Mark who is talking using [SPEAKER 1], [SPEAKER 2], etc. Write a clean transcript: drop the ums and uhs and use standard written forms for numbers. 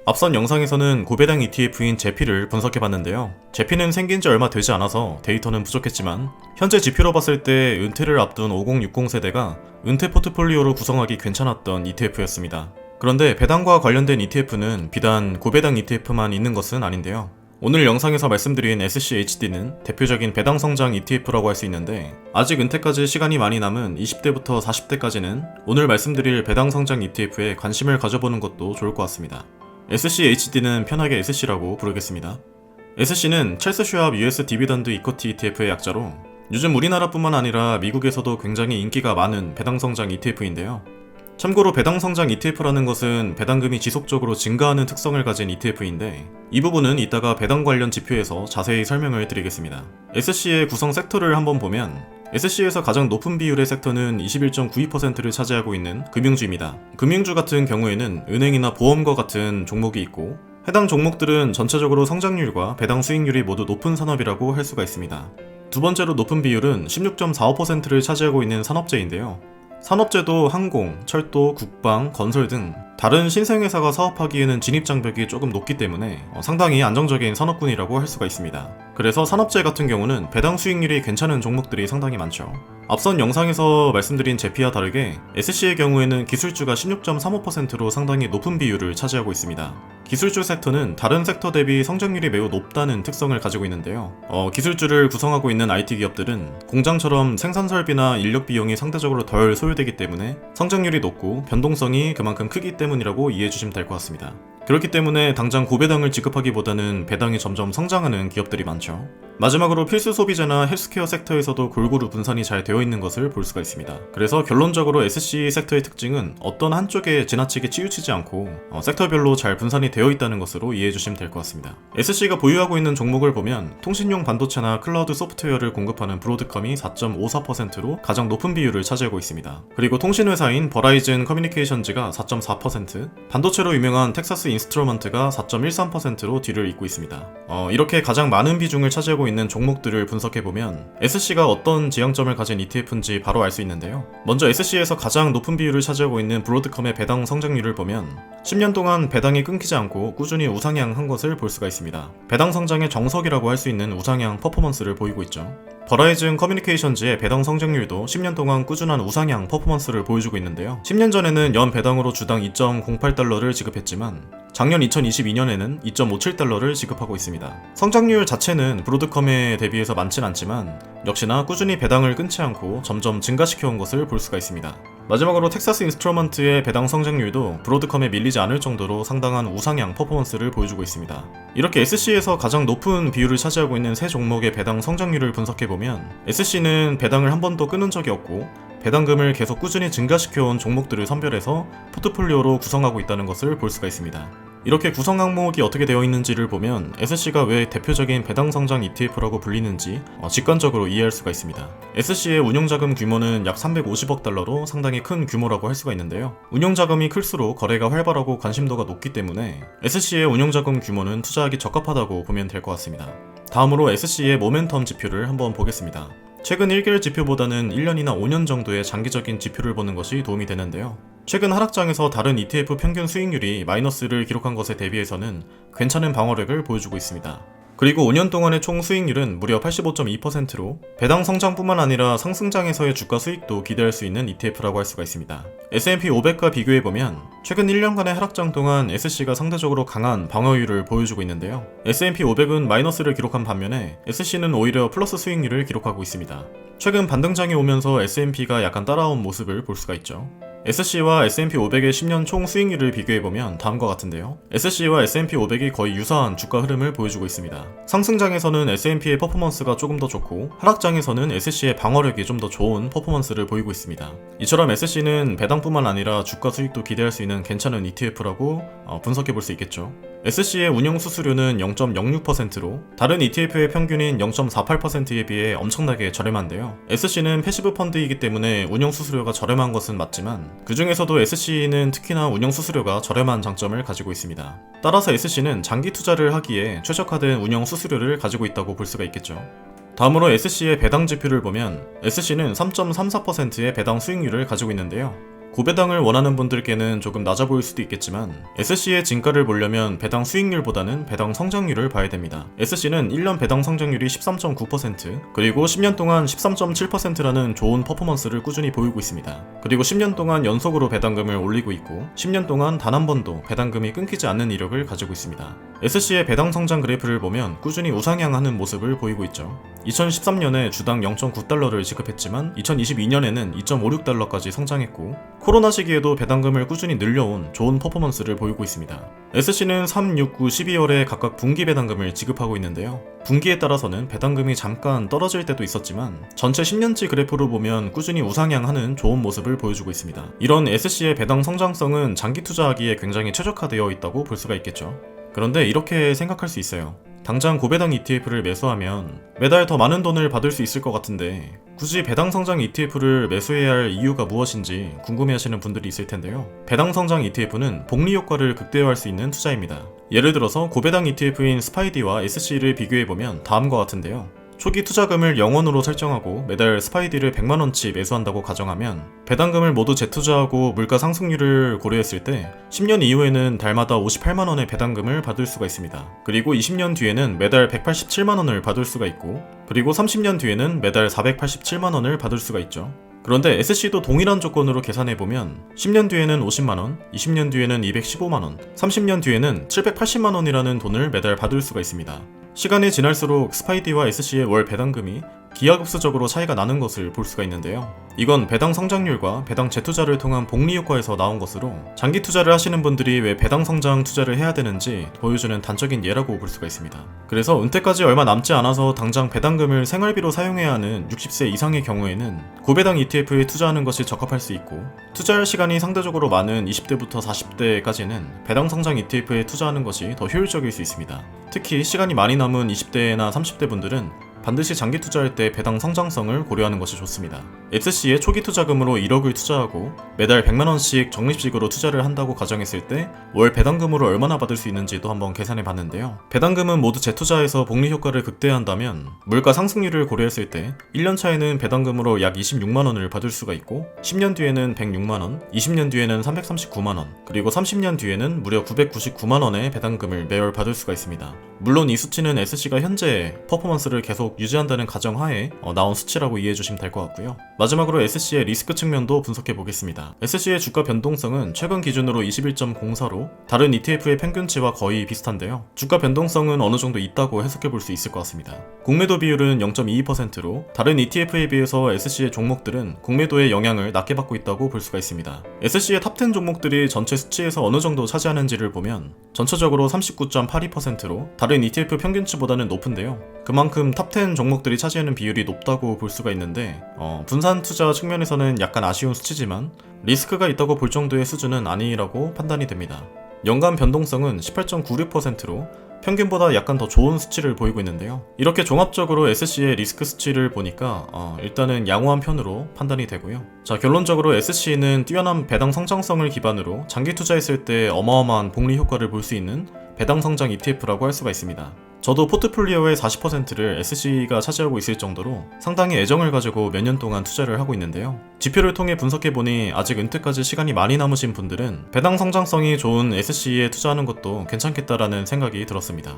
[SPEAKER 1] 앞선 영상에서는 고배당 ETF인 제피를 분석해봤는데요. 제피는 생긴 지 얼마 되지 않아서 데이터는 부족했지만 현재 지표로 봤을 때 은퇴를 앞둔 5060 세대가 은퇴 포트폴리오로 구성하기 괜찮았던 ETF였습니다. 그런데 배당과 관련된 ETF는 비단 고배당 ETF만 있는 것은 아닌데요. 오늘 영상에서 말씀드린 SCHD는 대표적인 배당 성장 ETF라고 할 수 있는데, 아직 은퇴까지 시간이 많이 남은 20대부터 40대까지는 오늘 말씀드릴 배당 성장 ETF에 관심을 가져보는 것도 좋을 것 같습니다. SCHD는 편하게 SC라고 부르겠습니다. SC는 찰스 슈왑 US 디비던드 이쿼티 ETF의 약자로 요즘 우리나라뿐만 아니라 미국에서도 굉장히 인기가 많은 배당 성장 ETF인데요. 참고로 배당 성장 ETF라는 것은 배당금이 지속적으로 증가하는 특성을 가진 ETF인데, 이 부분은 이따가 배당 관련 지표에서 자세히 설명을 드리겠습니다. SC의 구성 섹터를 한번 보면 SC에서 가장 높은 비율의 섹터는 21.92%를 차지하고 있는 금융주입니다. 금융주 같은 경우에는 은행이나 보험과 같은 종목이 있고, 해당 종목들은 전체적으로 성장률과 배당 수익률이 모두 높은 산업이라고 할 수가 있습니다. 두 번째로 높은 비율은 16.45%를 차지하고 있는 산업재인데요. 산업재도 항공, 철도, 국방, 건설 등 다른 신생회사가 사업하기에는 진입장벽이 조금 높기 때문에 상당히 안정적인 산업군이라고 할 수가 있습니다. 그래서 산업재 같은 경우는 배당 수익률이 괜찮은 종목들이 상당히 많죠. 앞선 영상에서 말씀드린 제피와 다르게 SC의 경우에는 기술주가 16.35%로 상당히 높은 비율을 차지하고 있습니다. 기술주 섹터는 다른 섹터 대비 성장률이 매우 높다는 특성을 가지고 있는데요. 기술주를 구성하고 있는 IT 기업들은 공장처럼 생산 설비나 인력 비용이 상대적으로 덜 소요되기 때문에 성장률이 높고 변동성이 그만큼 크기 때문이라고 이해해 주시면 될 것 같습니다. 그렇기 때문에 당장 고배당을 지급하기보다는 배당이 점점 성장하는 기업들이 많죠. 마지막으로 필수 소비재나 헬스케어 섹터에서도 골고루 분산이 잘 되어 있는 것을 볼 수가 있습니다. 그래서 결론적으로 SC 섹터의 특징은 어떤 한쪽에 지나치게 치우치지 않고 섹터별로 잘 분산이 되어 있다는 것으로 이해해 주시면 될 것 같습니다. SC가 보유하고 있는 종목을 보면 통신용 반도체나 클라우드 소프트웨어를 공급하는 브로드컴이 4.54%로 가장 높은 비율을 차지하고 있습니다. 그리고 통신회사인 버라이즌 커뮤니케이션즈가 4.4%, 반도체로 유명한 텍사스 인스트루먼트가 4.13%로 뒤를 잇고 있습니다. 이렇게 가장 많은 비중을 차지하고 있는 종목들을 분석해보면 SC가 어떤 지향점을 가진 ETF인지 바로 알 수 있는데요. 먼저 SC에서 가장 높은 비율을 차지하고 있는 브로드컴의 배당 성장률을 보면 10년 동안 배당이 끊기지 않고 꾸준히 우상향한 것을 볼 수가 있습니다. 배당 성장의 정석이라고 할 수 있는 우상향 퍼포먼스를 보이고 있죠. 버라이즌 커뮤니케이션즈의 배당 성장률도 10년 동안 꾸준한 우상향 퍼포먼스를 보여주고 있는데요. 10년 전에는 연 배당으로 주당 2.08달러를 지급했지만 작년 2022년에는 2.57달러를 지급하고 있습니다. 성장률 자체는 브로드컴에 대비해서 많진 않지만 역시나 꾸준히 배당을 끊지 않고 점점 증가시켜온 것을 볼 수가 있습니다. 마지막으로 텍사스 인스트루먼트의 배당 성장률도 브로드컴에 밀리지 않을 정도로 상당한 우상향 퍼포먼스를 보여주고 있습니다. 이렇게 SC에서 가장 높은 비율을 차지하고 있는 세 종목의 배당 성장률을 분석해보면 SC는 배당을 한 번도 끊은 적이 없고 배당금을 계속 꾸준히 증가시켜온 종목들을 선별해서 포트폴리오로 구성하고 있다는 것을 볼 수가 있습니다. 이렇게 구성 항목이 어떻게 되어 있는지를 보면 SC가 왜 대표적인 배당 성장 ETF라고 불리는지 직관적으로 이해할 수가 있습니다. SC의 운용자금 규모는 약 350억 달러로 상당히 큰 규모라고 할 수가 있는데요. 운용자금이 클수록 거래가 활발하고 관심도가 높기 때문에 SC의 운용자금 규모는 투자하기 적합하다고 보면 될 것 같습니다. 다음으로 SC의 모멘텀 지표를 한번 보겠습니다. 최근 1개월 지표보다는 1년이나 5년 정도의 장기적인 지표를 보는 것이 도움이 되는데요. 최근 하락장에서 다른 ETF 평균 수익률이 마이너스를 기록한 것에 대비해서는 괜찮은 방어력을 보여주고 있습니다. 그리고 5년 동안의 총 수익률은 무려 85.2%로 배당 성장뿐만 아니라 상승장에서의 주가 수익도 기대할 수 있는 ETF라고 할 수가 있습니다. S&P 500과 비교해보면 최근 1년간의 하락장 동안 SC가 상대적으로 강한 방어율을 보여주고 있는데요. S&P 500은 마이너스를 기록한 반면에 SC는 오히려 플러스 수익률을 기록하고 있습니다. 최근 반등장이 오면서 S&P가 약간 따라온 모습을 볼 수가 있죠. SC와 S&P 500의 10년 총 수익률을 비교해보면 다음과 같은데요. SC와 S&P 500이 거의 유사한 주가 흐름을 보여주고 있습니다. 상승장에서는 S&P의 퍼포먼스가 조금 더 좋고 하락장에서는 SC의 방어력이 좀 더 좋은 퍼포먼스를 보이고 있습니다. 이처럼 SC는 배당뿐만 아니라 주가 수익도 기대할 수 있는 괜찮은 ETF라고 분석해볼 수 있겠죠. SC의 운용 수수료는 0.06%로 다른 ETF의 평균인 0.48%에 비해 엄청나게 저렴한데요. SC는 패시브 펀드이기 때문에 운용 수수료가 저렴한 것은 맞지만 그 중에서도 SC는 특히나 운용 수수료가 저렴한 장점을 가지고 있습니다. 따라서 SC는 장기 투자를 하기에 최적화된 운용 수수료를 가지고 있다고 볼 수가 있겠죠. 다음으로 SC의 배당 지표를 보면 SC는 3.34%의 배당 수익률을 가지고 있는데요. 고배당을 원하는 분들께는 조금 낮아 보일 수도 있겠지만 SC의 진가를 보려면 배당 수익률보다는 배당 성장률을 봐야 됩니다. SC는 1년 배당 성장률이 13.9% 그리고 10년 동안 13.7%라는 좋은 퍼포먼스를 꾸준히 보이고 있습니다. 그리고 10년 동안 연속으로 배당금을 올리고 있고 10년 동안 단 한 번도 배당금이 끊기지 않는 이력을 가지고 있습니다. SC의 배당 성장 그래프를 보면 꾸준히 우상향하는 모습을 보이고 있죠. 2013년에 주당 0.9달러를 지급했지만 2022년에는 2.56달러까지 성장했고 코로나 시기에도 배당금을 꾸준히 늘려온 좋은 퍼포먼스를 보이고 있습니다. SC는 3, 6, 9, 12월에 각각 분기 배당금을 지급하고 있는데요. 분기에 따라서는 배당금이 잠깐 떨어질 때도 있었지만 전체 10년치 그래프로 보면 꾸준히 우상향하는 좋은 모습을 보여주고 있습니다. 이런 SC의 배당 성장성은 장기 투자하기에 굉장히 최적화되어 있다고 볼 수가 있겠죠. 그런데 이렇게 생각할 수 있어요. 당장 고배당 ETF를 매수하면 매달 더 많은 돈을 받을 수 있을 것 같은데 굳이 배당 성장 ETF를 매수해야 할 이유가 무엇인지 궁금해하시는 분들이 있을 텐데요. 배당 성장 ETF는 복리 효과를 극대화할 수 있는 투자입니다. 예를 들어서 고배당 ETF인 스파이디와 SC를 비교해보면 다음과 같은데요. 초기 투자금을 0원으로 설정하고 매달 스파이디를 100만원치 매수한다고 가정하면 배당금을 모두 재투자하고 물가 상승률을 고려했을 때 10년 이후에는 달마다 58만원의 배당금을 받을 수가 있습니다. 그리고 20년 뒤에는 매달 187만원을 받을 수가 있고 그리고 30년 뒤에는 매달 487만원을 받을 수가 있죠. 그런데 SC도 동일한 조건으로 계산해보면 10년 뒤에는 50만원, 20년 뒤에는 215만원, 30년 뒤에는 780만원이라는 돈을 매달 받을 수가 있습니다. 시간이 지날수록 스파이디와 SC의 월 배당금이 기하급수적으로 차이가 나는 것을 볼 수가 있는데요. 이건 배당 성장률과 배당 재투자를 통한 복리 효과에서 나온 것으로 장기 투자를 하시는 분들이 왜 배당 성장 투자를 해야 되는지 보여주는 단적인 예라고 볼 수가 있습니다. 그래서 은퇴까지 얼마 남지 않아서 당장 배당금을 생활비로 사용해야 하는 60세 이상의 경우에는 고배당 ETF에 투자하는 것이 적합할 수 있고 투자할 시간이 상대적으로 많은 20대부터 40대까지는 배당 성장 ETF에 투자하는 것이 더 효율적일 수 있습니다. 특히 시간이 많이 남은 20대나 30대 분들은 반드시 장기 투자할 때 배당 성장성을 고려하는 것이 좋습니다. SC의 초기 투자금으로 1억을 투자하고 매달 100만원씩 적립식으로 투자를 한다고 가정했을 때 월 배당금으로 얼마나 받을 수 있는지도 한번 계산해 봤는데요. 배당금은 모두 재투자해서 복리 효과를 극대화한다면 물가 상승률을 고려했을 때 1년 차에는 배당금으로 약 26만원을 받을 수가 있고 10년 뒤에는 106만원, 20년 뒤에는 339만원, 그리고 30년 뒤에는 무려 999만원의 배당금을 매월 받을 수가 있습니다. 물론 이 수치는 SC가 현재 퍼포먼스를 계속 유지한다는 가정하에 나온 수치라고 이해해주시면 될 것 같고요. 마지막으로 SC의 리스크 측면도 분석해 보겠습니다. SC의 주가 변동성은 최근 기준으로 21.04로 다른 ETF의 평균치와 거의 비슷한데요. 주가 변동성은 어느 정도 있다고 해석해 볼 수 있을 것 같습니다. 공매도 비율은 0.22%로 다른 ETF에 비해서 SC의 종목들은 공매도의 영향을 낮게 받고 있다고 볼 수가 있습니다. SC의 탑10 종목들이 전체 수치에서 어느 정도 차지하는지를 보면 전체적으로 39.82%로 다른 ETF 평균치보다는 높은데요. 그만큼 탑10 종목들이 차지하는 비율이 높다고 볼 수가 있는데 분산 투자 측면에서는 약간 아쉬운 수치지만 리스크가 있다고 볼 정도의 수준은 아니라고 판단이 됩니다. 연간 변동성은 18.96%로 평균보다 약간 더 좋은 수치를 보이고 있는데요. 이렇게 종합적으로 SC의 리스크 수치를 보니까 일단은 양호한 편으로 판단이 되고요. 자, 결론적으로 SC는 뛰어난 배당 성장성을 기반으로 장기 투자했을 때 어마어마한 복리 효과를 볼 수 있는 배당 성장 ETF라고 할 수가 있습니다. 저도 포트폴리오의 40%를 SC가 차지하고 있을 정도로 상당히 애정을 가지고 몇 년 동안 투자를 하고 있는데요. 지표를 통해 분석해보니 아직 은퇴까지 시간이 많이 남으신 분들은 배당 성장성이 좋은 SC에 투자하는 것도 괜찮겠다라는 생각이 들었습니다.